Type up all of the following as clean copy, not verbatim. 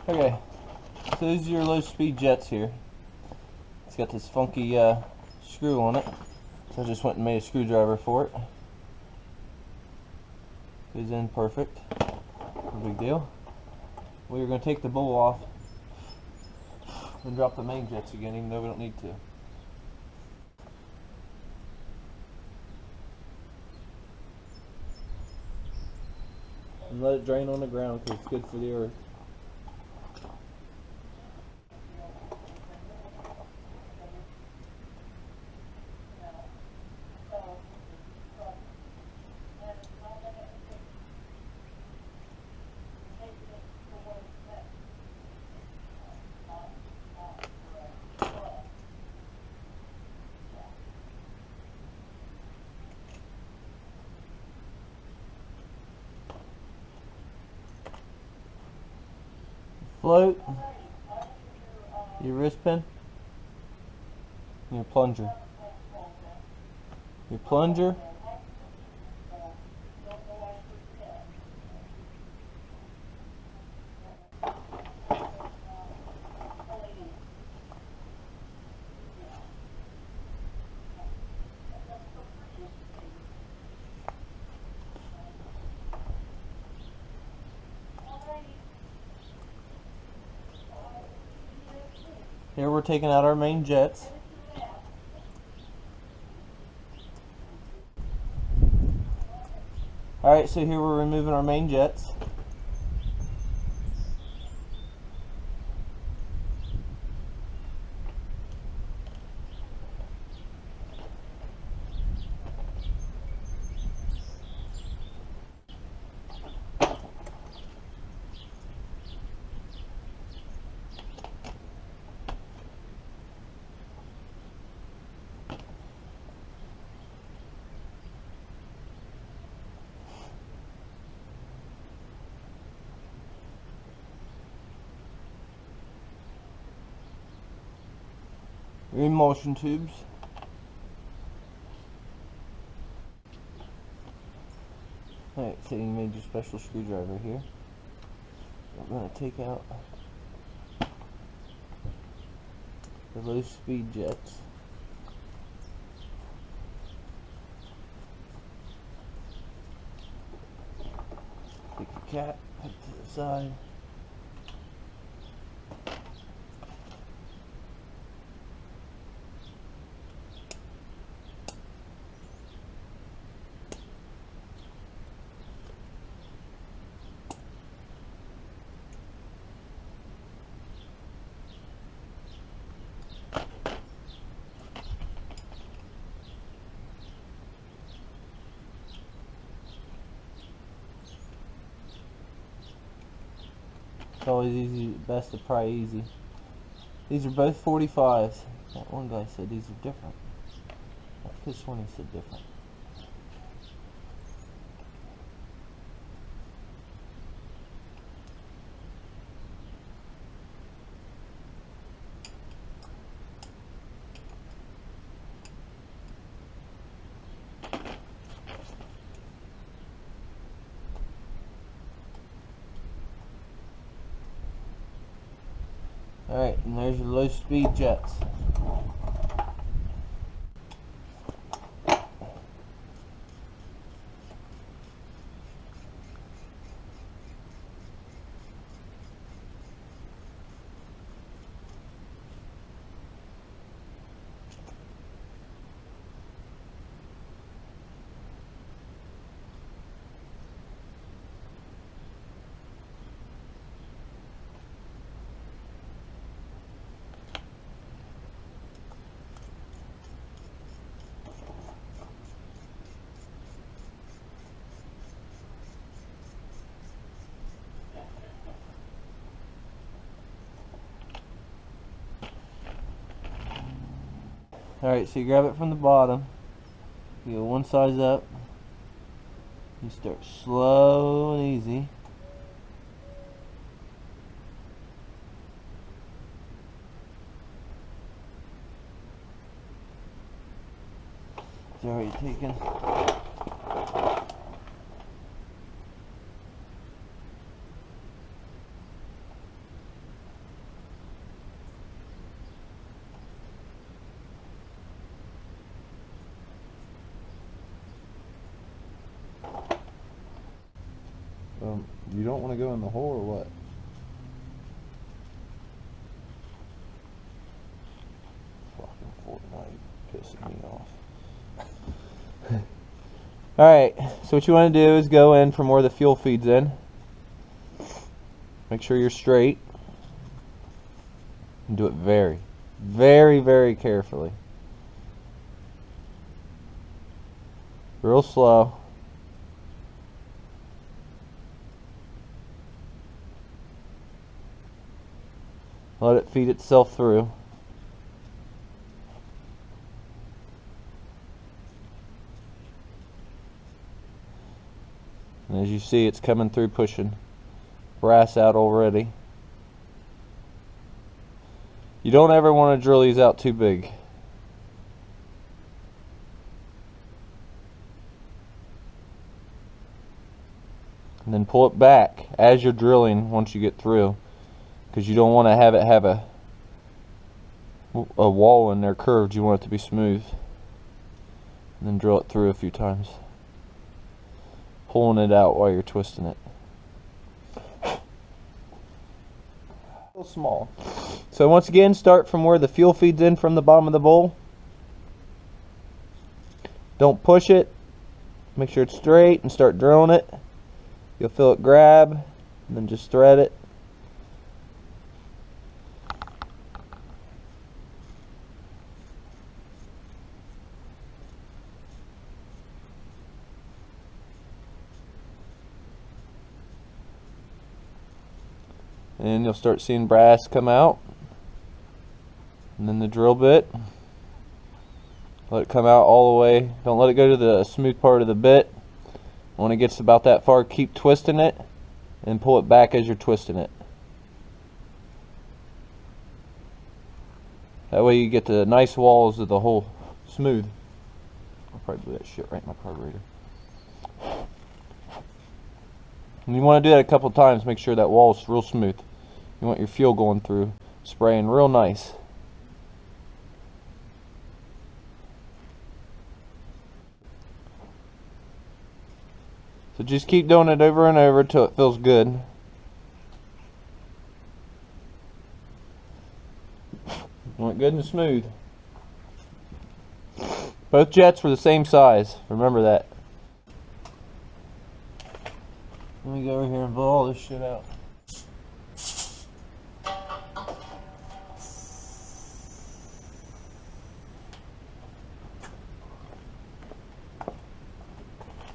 Okay, so these are your low speed jets here. It's got this funky screw on it, so I just went and made a screwdriver for it. Goes in perfect, no big deal. We're going to take the bowl off and drop the main jets again, even though we don't need to. And let it drain on the ground because it's good for the earth. Float, your wrist pin, and your plunger. Your plunger, here we're taking out our main jets. Alright, so here we're removing our main jets. Your emulsion tubes. Alright, so you made your special screwdriver here. I'm going to take out the low speed jets. Take the cap, put it to the side. It's always easy, best to pry easy. These are both 45s. That one guy said these are different. This one he said different. Alright, and there's your low speed jets. Alright, so you grab it from the bottom, you go one size up, you start slow and easy. It's already taken. You don't want to go in the hole or what? Fucking Fortnite pissing me off. Alright, so what you want to do is go in from where the fuel feeds in. Make sure you're straight. And do it very, very, very carefully. Real slow. Let it feed itself through. And as you see, it's coming through, pushing brass out already. You don't ever want to drill these out too big. And then pull it back as you're drilling once you get through, because you don't want to have it have a wall in there curved. You want it to be smooth. And then drill it through a few times, pulling it out while you're twisting it. A little small. So once again, start from where the fuel feeds in from the bottom of the bowl. Don't push it. Make sure it's straight and start drilling it. You'll feel it grab, and then just thread it. And you'll start seeing brass come out. And then the drill bit. Let it come out all the way. Don't let it go to the smooth part of the bit. When it gets about that far, keep twisting it and pull it back as you're twisting it. That way you get the nice walls of the hole smooth. I'll probably do that shit right in my carburetor. And you want to do that a couple times. Make sure that wall is real smooth. You want your fuel going through, spraying real nice. So just keep doing it over and over till it feels good. You want it good and smooth. Both jets were the same size. Remember that. Let me go over here and blow all this shit out.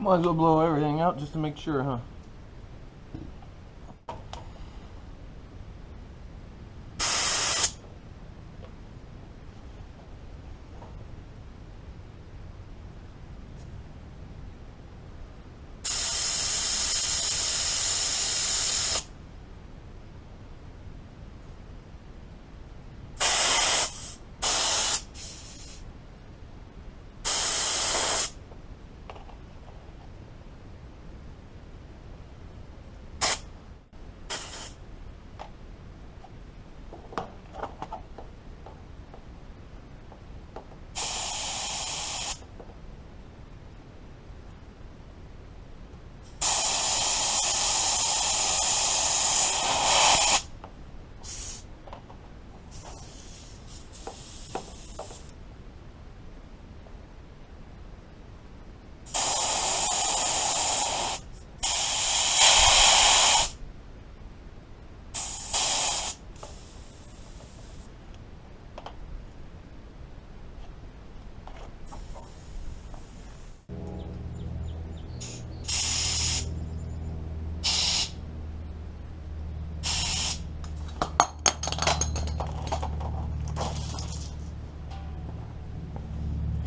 Might as well blow everything out just to make sure, huh?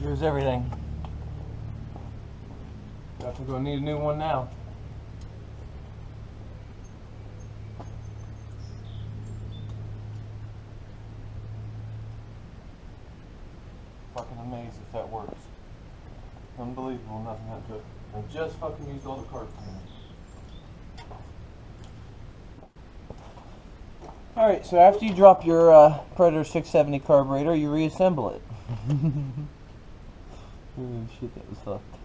Here's everything. Definitely gonna need a new one now. Fucking amazed if that works. Unbelievable, nothing happened to it. I just fucking used all the carb cleaner. Alright, so after you drop your Predator 670 carburetor, you reassemble it. Oh shit, that was fucked.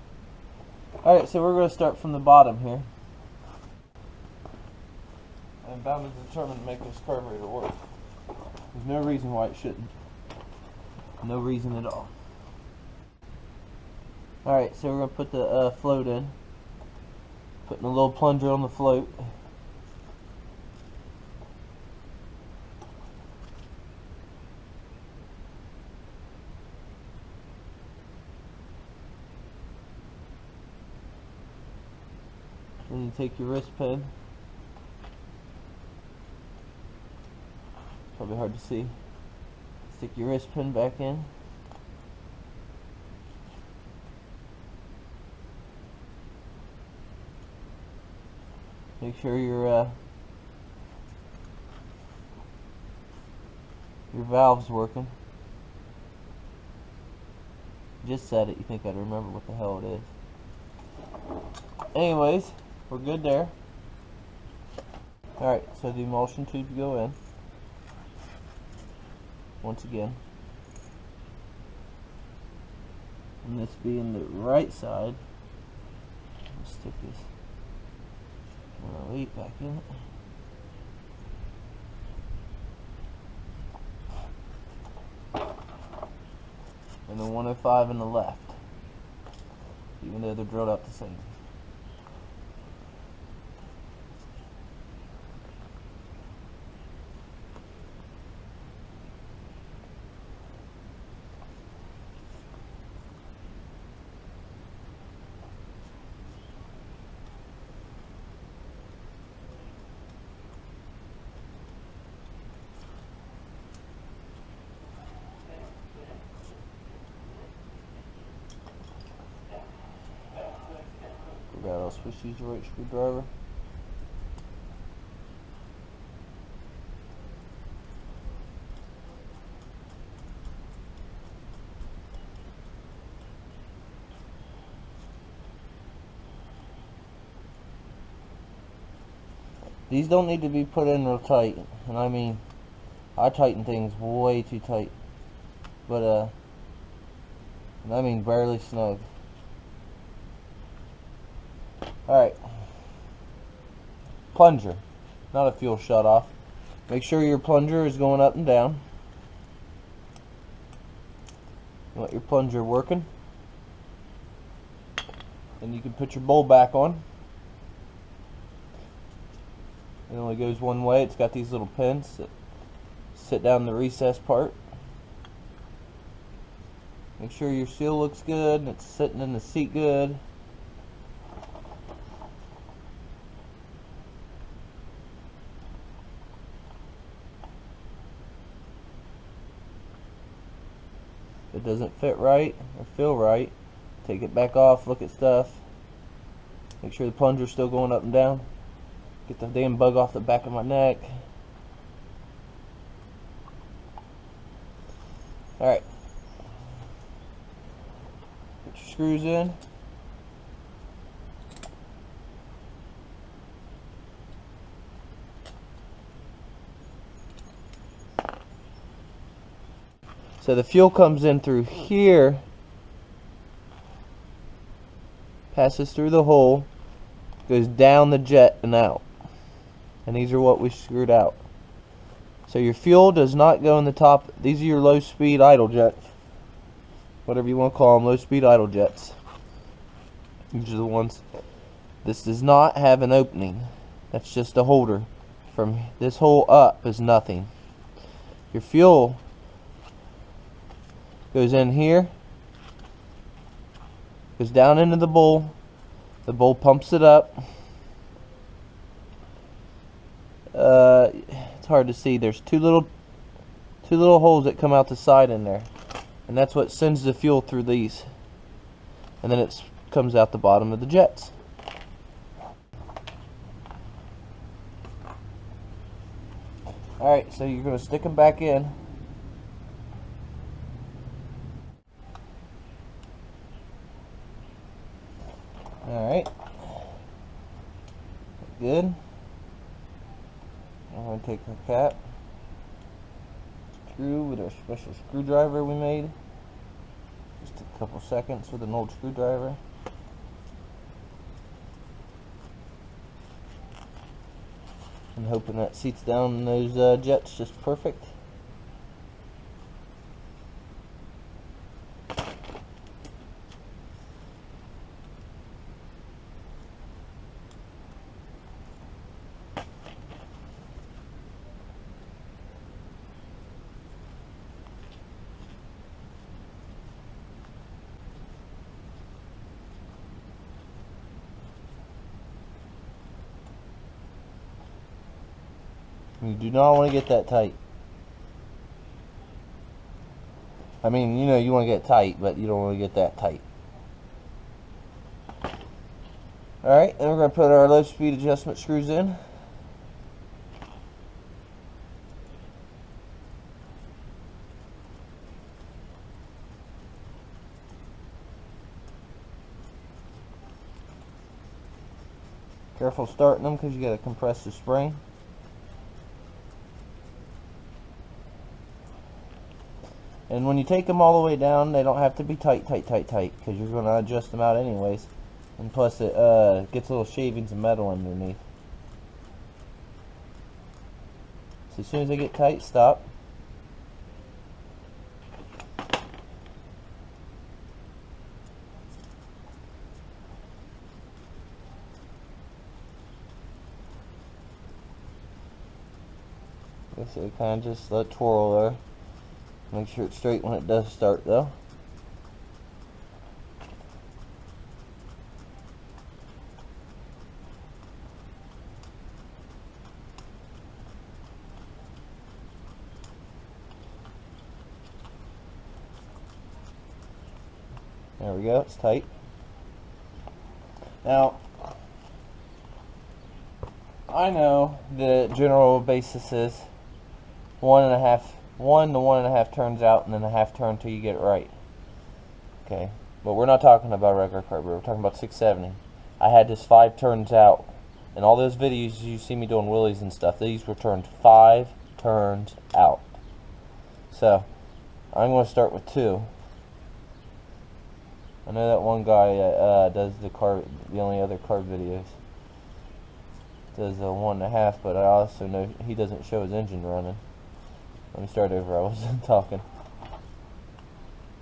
Alright, so we're going to start from the bottom here. I'm bound and determined to make this carburetor work. There's no reason why it shouldn't. No reason at all. Alright, so we're going to put the float in. Putting a little plunger on the float. Then you take your wrist pin. Probably hard to see. Stick your wrist pin back in. Make sure your valve's working. Just said it. You think I'd remember what the hell it is? Anyways, we're good there. Alright, so the emulsion tube go in. Once again. And this being the right side, let's stick this 108 back in it. And the 105 in the left, even though they're drilled out the same. Forgot I was supposed to use the right screwdriver. These don't need to be put in real tight, and I mean, I tighten things way too tight, but and I mean barely snug. Alright, plunger, not a fuel shut off. Make sure your plunger is going up and down. You want your plunger working. Then you can put your bowl back on. It only goes one way. It's got these little pins that sit down the recess part. Make sure your seal looks good and it's sitting in the seat good. If it doesn't fit right or feel right, take it back off, look at stuff. Make sure the plunger's still going up and down. Get the damn bug off the back of my neck. Alright. Put your screws in. So the fuel comes in through here, passes through the hole, goes down the jet and out. And these are what we screwed out. So your fuel does not go in the top. These are your low speed idle jets, whatever you want to call them, low speed idle jets. These are the ones. This does not have an opening. That's just a holder. From this hole up is nothing. Your fuel goes in here, goes down into the bowl. The bowl pumps it up. It's hard to see. There's two little holes that come out the side in there, and that's what sends the fuel through these, and then it comes out the bottom of the jets. Alright, so you're going to stick them back in. Alright, good. I'm going to take our cap, screw with our special screwdriver we made. Just a couple seconds with an old screwdriver. And hoping that seats down in those jets just perfect. You do not want to get that tight. I mean, you know, you want to get tight, but you don't want to get that tight. Alright, and we're going to put our low speed adjustment screws in. Careful starting them because you got to compress the spring. And when you take them all the way down, they don't have to be tight, because you're going to adjust them out anyways. And plus it gets little shavings of metal underneath. So as soon as they get tight, stop. So kind of just let it twirl there. Make sure it's straight when it does start though. There we go, it's tight. Now, I know the general basis is 1 to 1.5 turns out, and then a half turn till you get it right. Okay, but we're not talking about regular carburetor. We're talking about 670. I had this 5 turns out. In all those videos you see me doing wheelies and stuff, these were turned 5 turns out. So I'm going to start with 2. I know that one guy does the only other carb videos does a 1.5, but I also know he doesn't show his engine running. Let me start over, I wasn't talking.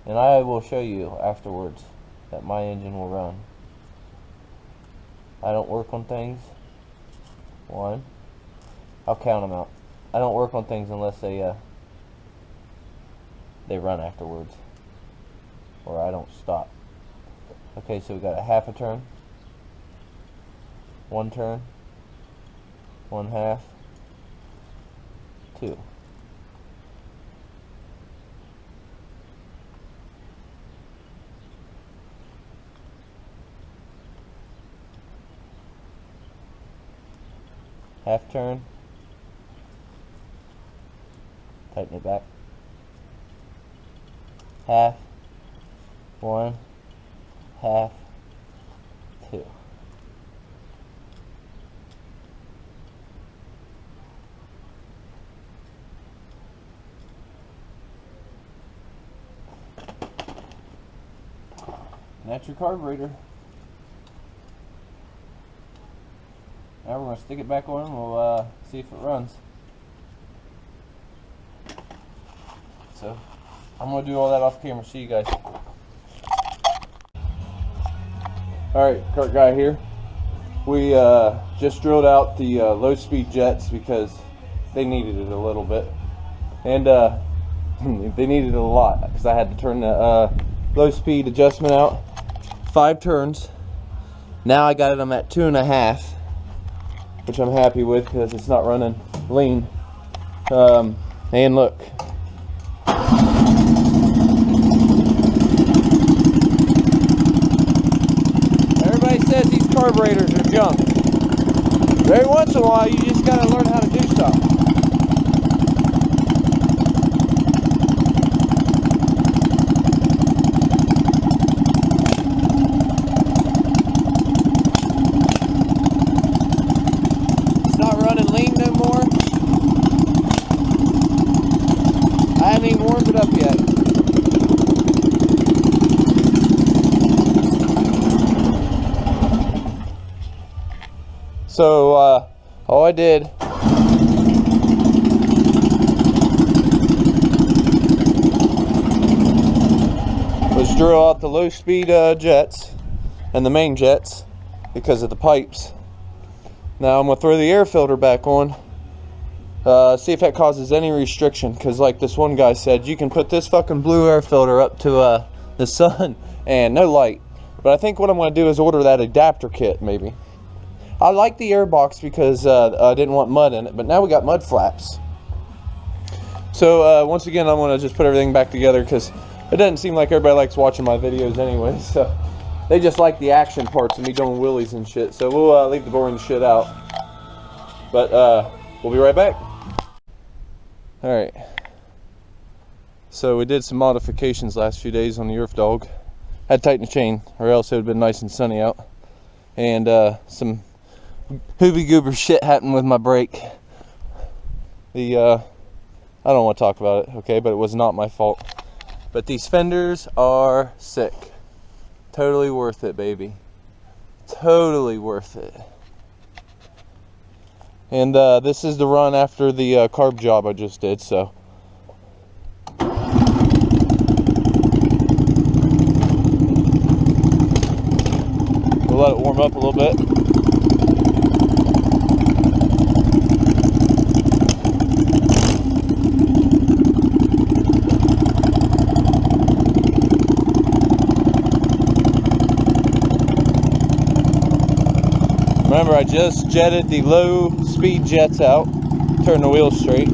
And I will show you afterwards that my engine will run. I don't work on things. 1. I'll count them out. I don't work on things unless they run afterwards. Or I don't stop. Okay, so we got a half a turn. 1 turn. 1/2. 2. Half turn, tighten it back, half, 1, half, 2. And that's your carburetor. Now we're going to stick it back on and we'll see if it runs. So I'm going to do all that off camera. See you guys. Alright, Kurt Guy here. We just drilled out the low speed jets because they needed it a little bit. And they needed it a lot because I had to turn the low speed adjustment out. 5 turns. Now I got them at 2.5. Which I'm happy with because it's not running lean. And look. Everybody says these carburetors are junk. Every once in a while you just gotta learn how to do something. I haven't even warmed it up yet. So all I did Let's drill out the low speed jets and the main jets because of the pipes. Now I'm going to throw the air filter back on, see if that causes any restriction, because like this one guy said, you can put this fucking blue air filter up to the sun and no light. But I think what I'm going to do is order that adapter kit maybe. I like the air box because I didn't want mud in it, but now we got mud flaps. So once again, I'm going to just put everything back together because it doesn't seem like everybody likes watching my videos anyway. So they just like the action parts of me doing wheelies and shit. So we'll leave the boring shit out. But we'll be right back. Alright. So we did some modifications last few days on the Earth Dog. Had to tighten the chain or else it would have been nice and sunny out. And some hoobie goober shit happened with my brake. I don't want to talk about it, okay, but it was not my fault. But these fenders are sick. Totally worth it, baby. Totally worth it. And this is the run after the carb job I just did, so. We'll let it warm up a little bit. Remember, I just jetted the low speed jets out, turned the wheels straight.